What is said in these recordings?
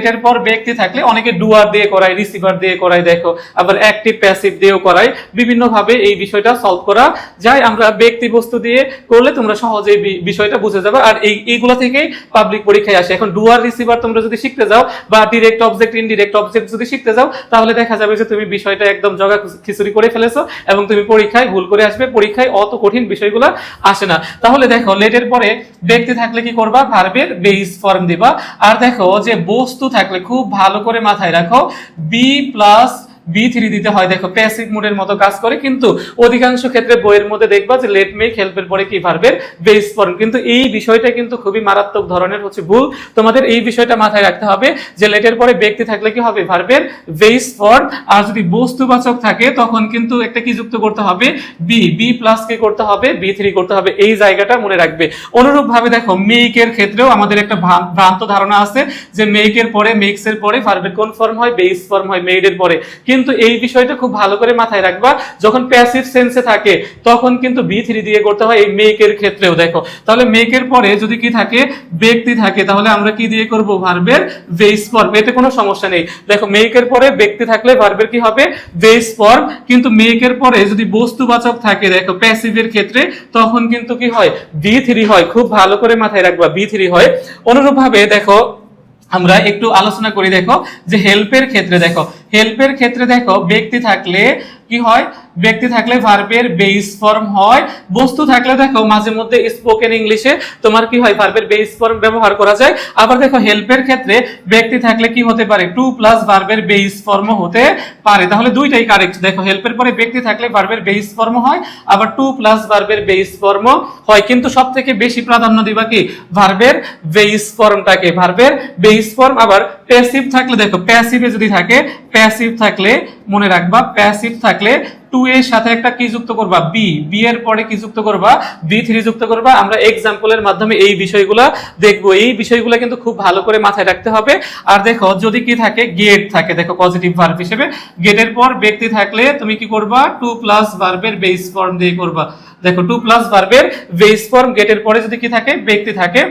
এটার পর ব্যক্তি থাকলে অনেকে ডুয়ার দিয়ে করায়, রিসিভার দিয়ে করায়, দেখো আবার অ্যাক্টিভ প্যাসিভ দিয়েও করায়। বিভিন্ন ভাবে এই বিষয়টা সলভ করা যায়। আমরা ব্যক্তি বস্তু দিয়ে করলে তোমরা সহজেই বিষয়টা বুঝে যাবে। আর এইগুলো থেকেই পাবলিক পরীক্ষায় আসে। এখন ডুয়ার রিসিভার তোমরা যদি শিখতে যাও বা ডিরেক্ট অবজেক্ট ইনডিরেক্ট অবজেক্ট যদি শিখতে যাও, তাহলে দেখা যাবে যে তুমি বিষয়টা একদম জগা খিচুড়ি করে ফেলেছো এবং তুমি পরীক্ষায় ভুল করে আসবে। পরীক্ষায় অত কঠিন বিষয়গুলো আসে না। তাহলে দেখো লেটের পরে ব্যক্তি থাকলে কি করবা, ভার্বের বেস ফর্ম দিবা। আর দেখো যে বস্তু থাকলে খুব ভালো করে মাথায় রাখো, বি প্লাস B3 দিতে হয়। দেখো প্যাসিভ মোডের মতো কাজ করে, কিন্তু অধিকাংশ ক্ষেত্রে বইয়ের মধ্যে দেখবা যে লেট মেক হেল্পের পরে কি ভার্বের বেস ফর্ম। কিন্তু এই বিষয়টা কিন্তু খুবই মারাত্মক ধরনের হচ্ছে ভুল। তোমাদের এই বিষয়টা মাথায় রাখতে হবে যে লেটের পরে ব্যক্তি থাকলে কি হবে, ভার্বের বেস ফর্ম। আর যদি বস্তুবাচক থাকে তখন কিন্তু একটা কি যুক্ত করতে হবে, বি প্লাস কে করতে হবে, B3 করতে হবে। এই জায়গাটা মনে রাখবে। অনুরূপ ভাবে দেখো মেকের ক্ষেত্রেও আমাদের একটা ভ্রান্ত ধারণা আছে যে মেকের পরে, মেক্স এর পরে ভার্বের কোন ফর্ম হয়, বেস ফর্ম হয় মেডের পরে। কিন্তু এই বিষয়টা খুব ভালো করে মাথায় রাখবা, যখন প্যাসিভ সেন্সে থাকে তখন কিন্তু B3 দিয়ে করতে হয় এই মেকের ক্ষেত্রেও। দেখো তাহলে মেকের পরে যদি কি থাকে, ব্যক্তি থাকে, তাহলে আমরা কি দিয়ে করব, ভার্বের বেস ফর্ম। এতে কোনো সমস্যা নেই। দেখো মেকের পরে ব্যক্তি থাকলে ভার্বের কি হবে, বেস ফর্ম। কিন্তু মেকের পরে যদি বস্তুবাচক থাকে, দেখো প্যাসিভের ক্ষেত্রে, তখন কিন্তু কি হয়, B3 হয়। খুব ভালো করে মাথায় রাখবা, B3 হয়। অনুরূপ ভাবে দেখো আমরা একটু আলোচনা করি। দেখো যে হেল্পের ক্ষেত্রে, দেখো হেল্পের ক্ষেত্রে দেখো ব্যক্তি থাকলে কি হয়, ব্যক্তি থাকলে ভার্বের বেস ফর্ম হয়। বস্তু থাকলে দেখো মাঝে মধ্যে স্পোকেন ইংলিশে তোমার কি হয়, ভার্বের বেস ফর্ম ব্যবহার করা যায়। আবার দেখো হেল্পের ক্ষেত্রে ব্যক্তি থাকলে কি হতে পারে, টু প্লাস ভার্বের বেস ফর্ম হতে পারে। তাহলে দুইটাই কারেক্ট। দেখো হেল্পের পরে ব্যক্তি থাকলে ভার্বের বেস ফর্ম হয়, আবার টু প্লাস ভার্বের বেস ফর্ম হয়। কিন্তু সব থেকে বেশি প্রাধান্য দিবা কি, ভার্বের বেস ফর্মটাকে, ভার্বের বেস ফর্ম। আবার প্যাসিভ থাকলে, দেখো প্যাসিভে যদি থাকে, প্যাসিভ থাকলে মনে রাখবা, প্যাসিভ থাকলে টু এর সাথে একটা কি যুক্ত করবা, বি এর পরে কি যুক্ত করবা, B3 যুক্ত করবা। আমরা এক্সাম্পলের মাধ্যমে এই বিষয়গুলো দেখবো। এই বিষয়গুলো কিন্তু খুব ভালো করে মাথায় রাখতে হবে। আর দেখো যদি কি থাকে, গেট থাকে, দেখো পজিটিভ ভার্ব হিসেবে গেটের পর ব্যক্তি থাকলে তুমি কি করবা, টু প্লাস ভার্বের বেস ফর্ম দিয়ে করবা। দেখো টু প্লাস ভার্বের বেস ফর্ম, গেটের পরে যদি কি থাকে, ব্যক্তি থাকে।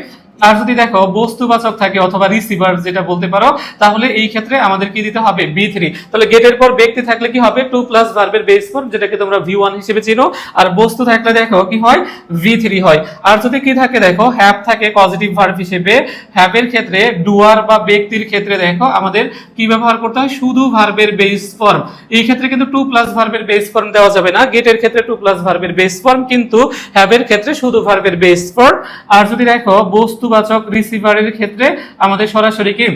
আর যদি দেখো বস্তুবাচক থাকে অথবা রিসিভার যেটা বলতে পারো, তাহলে এই ক্ষেত্রে আমাদের কি দিতে হবে, B3। তাহলে গেটের পর ব্যক্তি থাকলে কি হবে, টু প্লাস ভার্বের বেস ফর্ম, যেটাকে তোমরা V1 হিসেবে চিনো। আর বস্তু থাকলে দেখো কি হয়, V3 হয়। আর যদি কি থাকে, দেখো হ্যাভ থাকে পজিটিভ ভার্ব হিসেবে, হ্যাভের ক্ষেত্রে ডুয়ার বা ব্যক্তির ক্ষেত্রে দেখো আমাদের কি ব্যবহার করতে হয়, শুধু ভার্বের বেস ফর্ম। এই ক্ষেত্রে কিন্তু টু প্লাস ভার্বের বেস ফর্ম দেওয়া যাবে না। গেটের ক্ষেত্রে টু প্লাস ভার্বের বেস ফর্ম, কিন্তু হ্যাভের ক্ষেত্রে শুধু ভার্বের বেস ফর্ম। আর যদি দেখো বস্তুবাচক রিসিভারের ক্ষেত্রে আমাদের সরাসরি কি